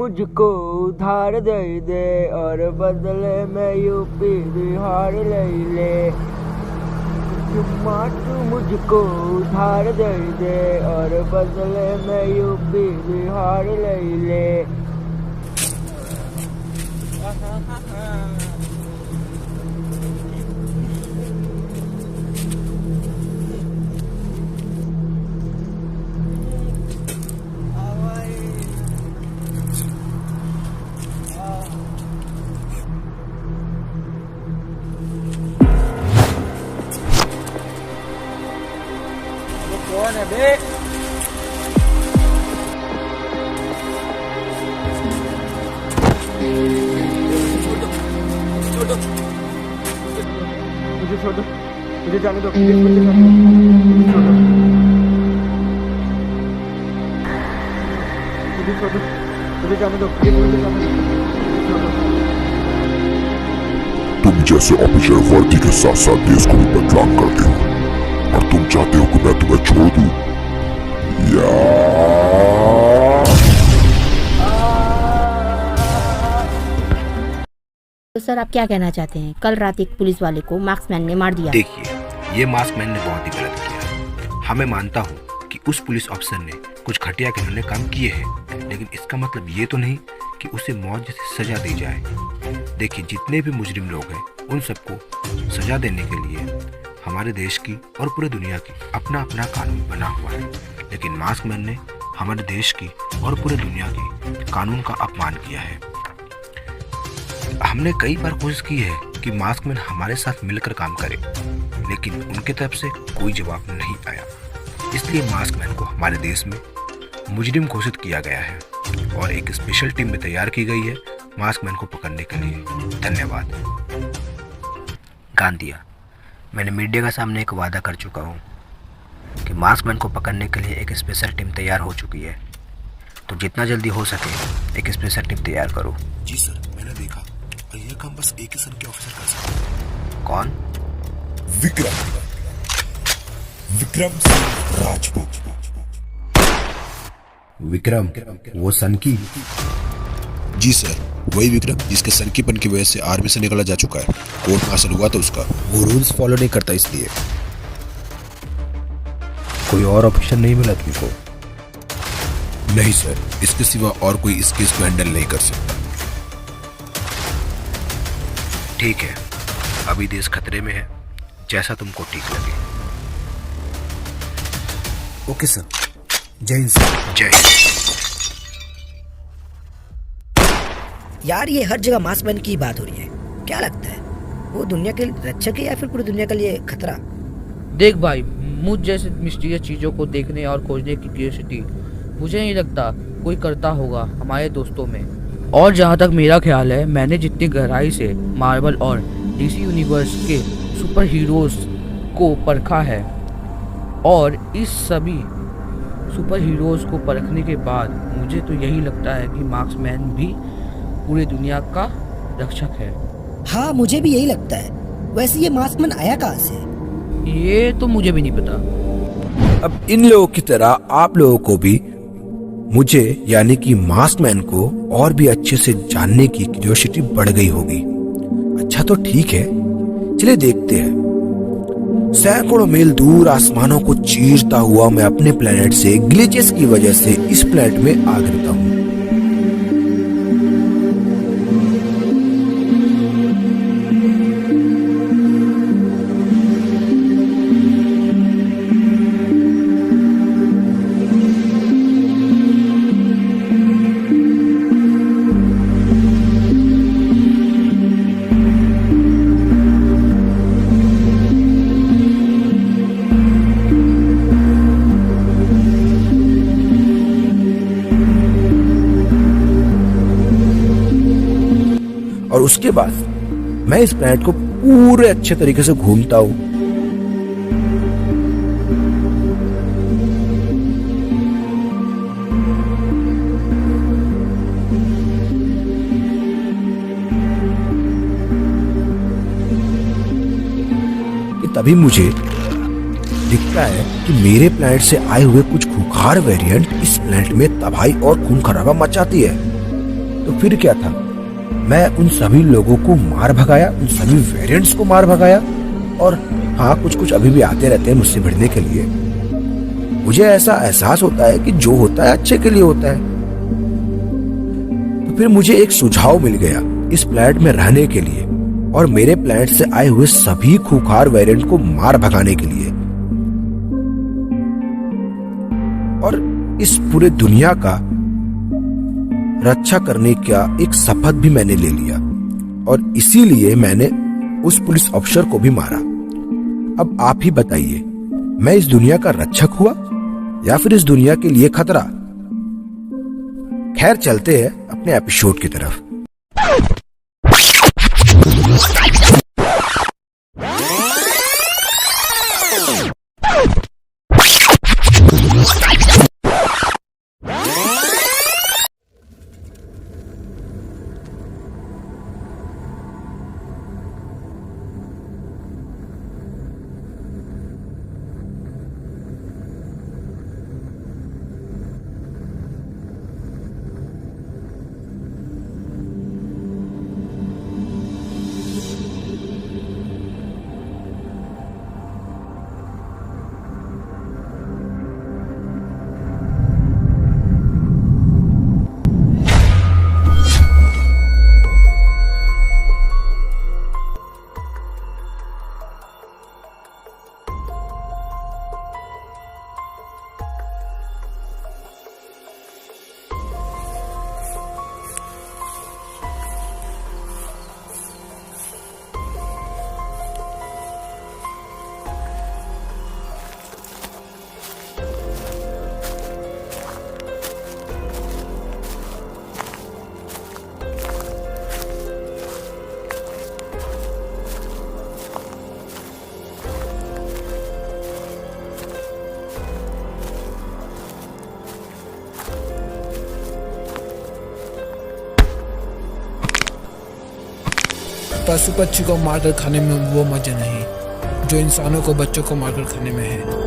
मुझको उधार दे दे और बदले में यूपी बिहार ले ले। चुम्मा तू मुझको उधार दे दे और बदले में यूपी बिहार ले ले। कौन है बे? मुझे छोड़ो, मुझे जाने दो, मुझे जाने दो। तुम जैसे ऑफिसर वर्दी के साथ साथ देश को भी बदनाम करते हो और तुम चाहते हो कि मैं तुम्हें छोड़ दूं? तो सर आप क्या कहना चाहते हैं? कल रात एक पुलिस वाले को मार्क्समैन ने मार दिया। देखिए, ये मार्क्समैन ने बहुत ही गलत किया। हमें मानता हूँ कि उस पुलिस अफसर ने कुछ घटिया घिनौने काम किए हैं, लेकिन इसका मतलब ये तो नहीं कि उसे मौत जैसी सजा दी जाए। देखिए, जितने भी मुजरिम लोग हैं उन सबको सजा देने के लिए हमारे देश की और पूरे दुनिया की अपना अपना कानून बना हुआ है, लेकिन मार्क्समैन ने हमारे देश की और पूरे दुनिया की कानून का अपमान किया है। हमने कई बार कोशिश की है कि मार्क्समैन हमारे साथ मिलकर काम करे, लेकिन उनकी तरफ से कोई जवाब नहीं आया। इसलिए मार्क्समैन को हमारे देश में मुजरिम घोषित किया गया है और एक स्पेशल टीम भी तैयार की गई है मार्क्समैन को पकड़ने के लिए। धन्यवाद। गांधिया, मैंने मीडिया के सामने एक वादा कर चुका हूँ कि मार्क्समैन को पकड़ने के लिए एक स्पेशल टीम तैयार हो चुकी है, तो जितना जल्दी हो सके एक स्पेशल टीम तैयार करो। जी सर, मैंने देखा और यह काम बस एक ही सन के ऑफिसर कर सकते हैं। कौन? विक्रम सिंह राजपूत। विक्रम, वो सन की? जी सर, वही विक्रम जिसके सनकीपन की वजह से आर्मी से निकला जा चुका है। कोर्ट मार्शल हुआ था उसका। वो रूल्स फॉलो नहीं करता, इसलिए। कोई और ऑप्शन नहीं मिला तुमको? नहीं सर, इसके सिवा और कोई इस केस को हैंडल नहीं कर सकता। ठीक है, अभी देश खतरे में है, जैसा तुमको ठीक लगे। ओके सर, जय हिंद सर। जय हिंद। यार ये हर जगह मार्क्समैन की बात हो रही है, क्या लगता है वो दुनिया के रक्षक है या फिर पूरी दुनिया के लिए खतरा? देख भाई, मुझ जैसे मिस्टीरियस चीज़ों को देखने और खोजने की क्यूरियोसिटी मुझे नहीं लगता कोई करता होगा हमारे दोस्तों में। और जहाँ तक मेरा ख्याल है, मैंने जितनी गहराई से मार्वल और डीसी यूनिवर्स के सुपर हीरोज़ को परखा है और इस सभी सुपर हीरोज़ को परखने के बाद मुझे तो यही लगता है कि मार्क्समैन भी पूरी दुनिया का रक्षक है। हाँ, मुझे भी यही लगता है। वैसे ये मार्क्समैन आया कहाँ से? ये तो मुझे भी नहीं पता। अब इन लोगों की तरह आप लोगों को भी मुझे यानी कि मार्क्समैन को और भी अच्छे से जानने की क्यूरियोसिटी बढ़ गई होगी। अच्छा तो ठीक है, चलिए देखते हैं। सैकड़ों मील दूर आसमानों को चीरता हुआ मैं अपने प्लेनेट से ग्लिचेस की वजह से इस प्लेनेट में आ गिरता हूँ। और उसके बाद मैं इस प्लैनेट को पूरे अच्छे तरीके से घूमता हूं। कि तभी मुझे दिखता है कि मेरे प्लैनेट से आए हुए कुछ खूंखार वेरिएंट इस प्लैनेट में तबाही और खून खराबा मचाती है। तो फिर क्या था, मैं उन सभी लोगों को मार भगाया, उन सभी वेरिएंट्स को मार भगाया। और हाँ, कुछ कुछ अभी भी आते रहते हैं मुझसे भिड़ने के लिए। मुझे ऐसा एहसास होता है कि जो होता है अच्छे के लिए होता है। तो फिर मुझे एक सुझाव मिल गया इस प्लैनेट में रहने के लिए और मेरे प्लैनेट से आए हुए सभी खूंखार वेरिएंट को मार भगाने के लिए। और इस पूरे दुनिया का रक्षा करने का एक शपथ भी मैंने ले लिया और इसीलिए मैंने उस पुलिस अफसर को भी मारा। अब आप ही बताइए, मैं इस दुनिया का रक्षक हुआ या फिर इस दुनिया के लिए खतरा? खैर, चलते हैं अपने एपिसोड की तरफ। पशु पक्षी को मारकर खाने में वो मजा नहीं जो इंसानों को बच्चों को मारकर खाने में है।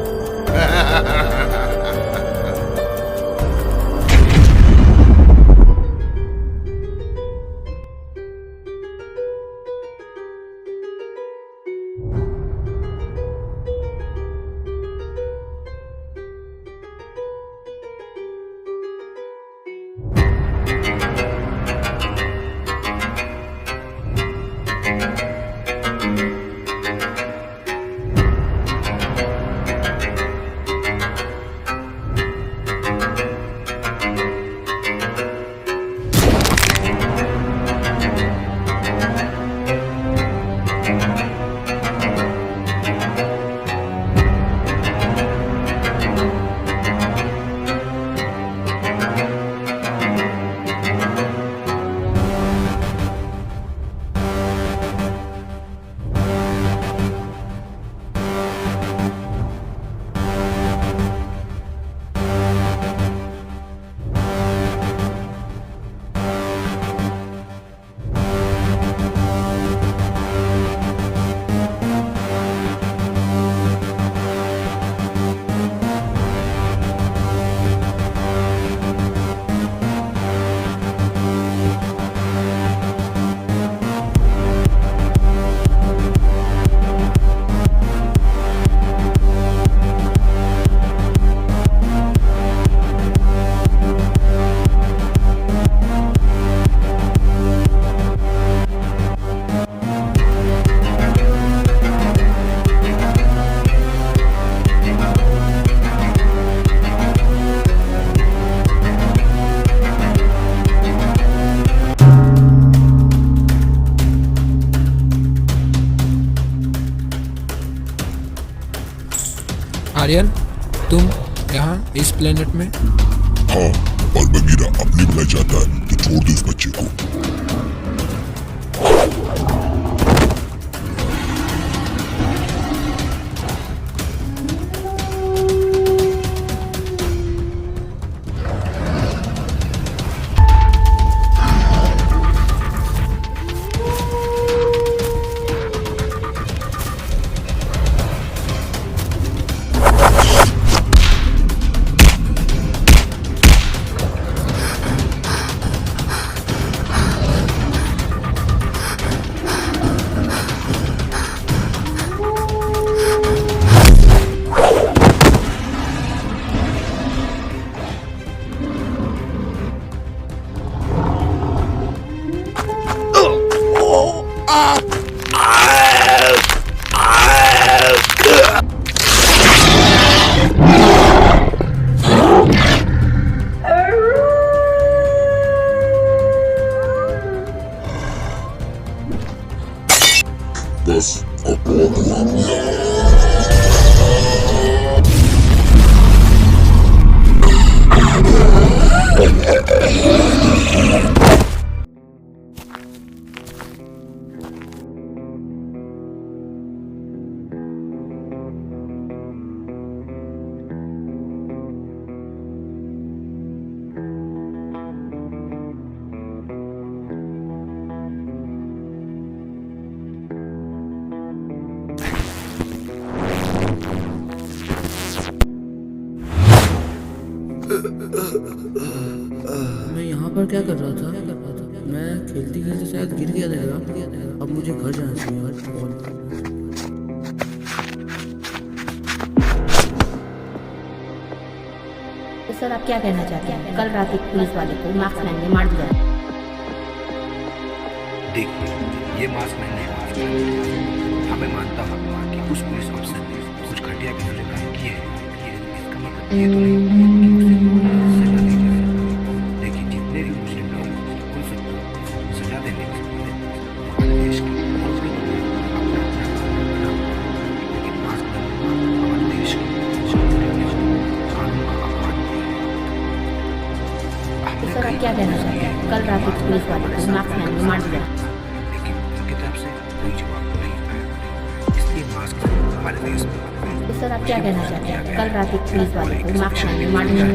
आर्यन, तुम यहाँ इस प्लेनेट में? हाँ, और बगीरा अपनी भलाई चाहता है तो छोड़ दो उस बच्चे को। बस अब बहुत हुआ। मैं यहाँ पर क्या कर रहा था? मैं खेलते खेलते शायद गिर गया था। अब मुझे घर जाना चाहिए यार। तो सर आप क्या कहना चाहते हैं? कल रात एक पुलिस वाले को मार्क्समैन ने मार दिया। देखिए, ये मार्क्समैन ने मार दिया। हमें मानता हूँ कि उस पुलिस ऑफिसर ने कुछ घटिया काम किए हैं, लेकिन इसका मतलब ये तो नहीं कि उसे सजा दी जाए। देखिए, जितने भी मुस्लिम लोग उन सबको सजा देने से पहले हमारे देश की अपना अपना कानून बना, लेकिन मार्क्समैन ने हमारे देश के कानून का अपमान किया है। तो सर आप क्या कहना चाहते हैं? कल रात एक पुलिस वाले को मार्क्समैन ने मार दिया। लेकिन उनकी तरफ से कोई जवाब नहीं आया, इसलिए मार्क्समैन हमारे देश में तो सर आप क्या कहना चाहते हैं? कल रात एक पुलिस वाले को मार्क्समैन ने मार दिया।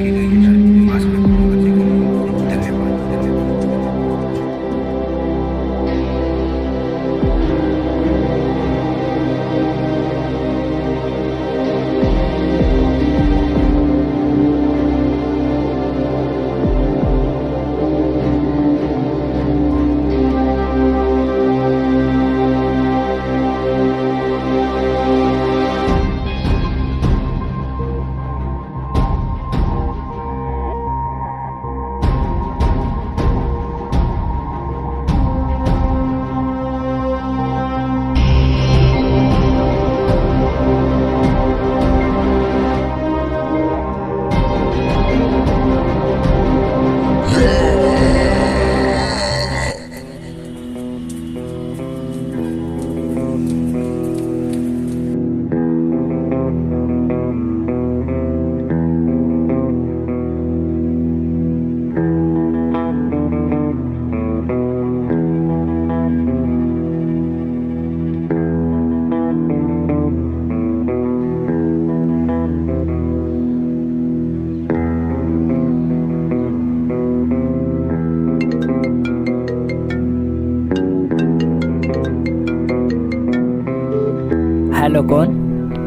हेलो कौन?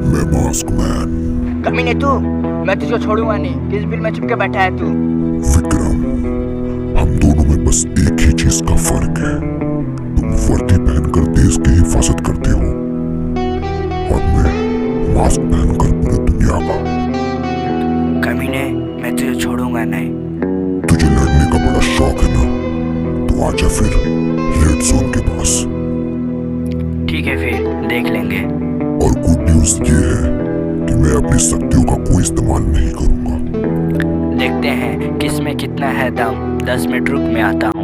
मैं मास्क मैन। कमीने तू, मैं तुझे छोड़ूंगा नहीं। किस बिल में चिपके बैठा है तू? विक्रम, हम दोनों में बस एक ही चीज का फर्क है। तुम वर्दी पहनकर देश की हिफाजत करते हो और मैं मास्क पहनकर पूरी दुनिया का। कमीने, मैं तुझे छोड़ूंगा नहीं। तुझे लड़ने का बड़ा शौक है ना, तो आजा फिर रेड जोन के पास। ठीक है, फिर देख लेंगे। और गुड न्यूज ये है कि मैं अपनी शक्तियों का कोई इस्तेमाल नहीं करूंगा। देखते हैं किस में कितना है दम। 10 मिनट रुक, मैं आता हूँ।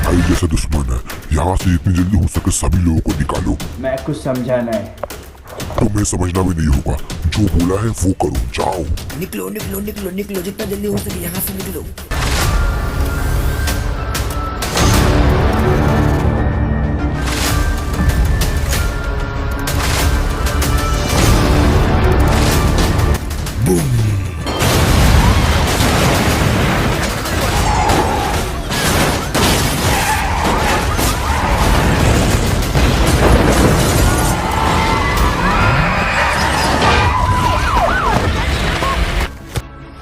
भाई जैसा दुश्मन है। यहाँ से जितनी जल्दी हो सके सभी लोगों को निकालो। मैं कुछ समझा नहीं। तुम्हें समझना भी नहीं होगा, जो बोला है वो करो, जाओ। निकलो निकलो निकलो निकलो, जितना जल्दी हो सके यहाँ से निकलो।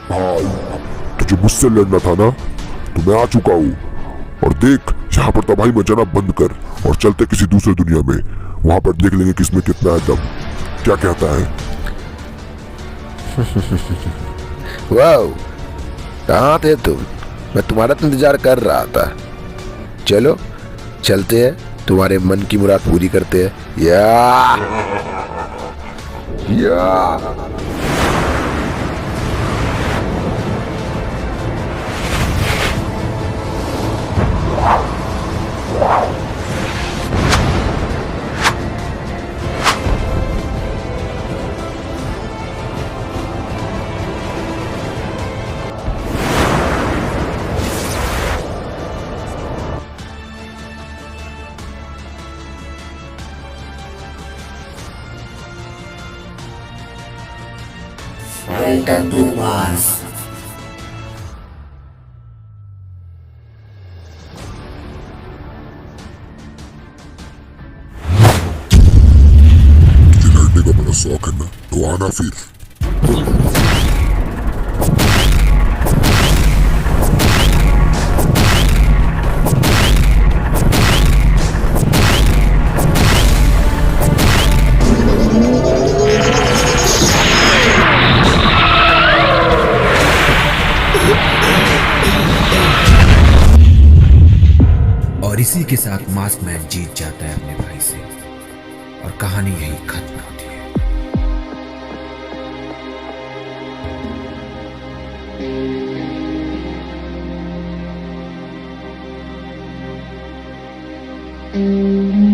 भाई तुझे मुझसे लड़ना था ना, तो मैं आ चुका हूँ। और देख, यहाँ पर तबाही मचाना बंद कर और चलते किसी दूसरे दुनिया में। वहां पर देख लेंगे किसमें कितना है दम। क्या कहता है? वाह, कहाँ थे तुम? मैं तुम्हारा तो इंतजार कर रहा था। चलो चलते हैं, तुम्हारे मन की मुराद पूरी करते हैं। या Welcome to Mars. तुझे लड़ने का बड़ा शौक है ना, तो आना फिर। और इसी के साथ मास्क मैन जीत जाता है अपने भाई से और कहानी यही खत्म होती है।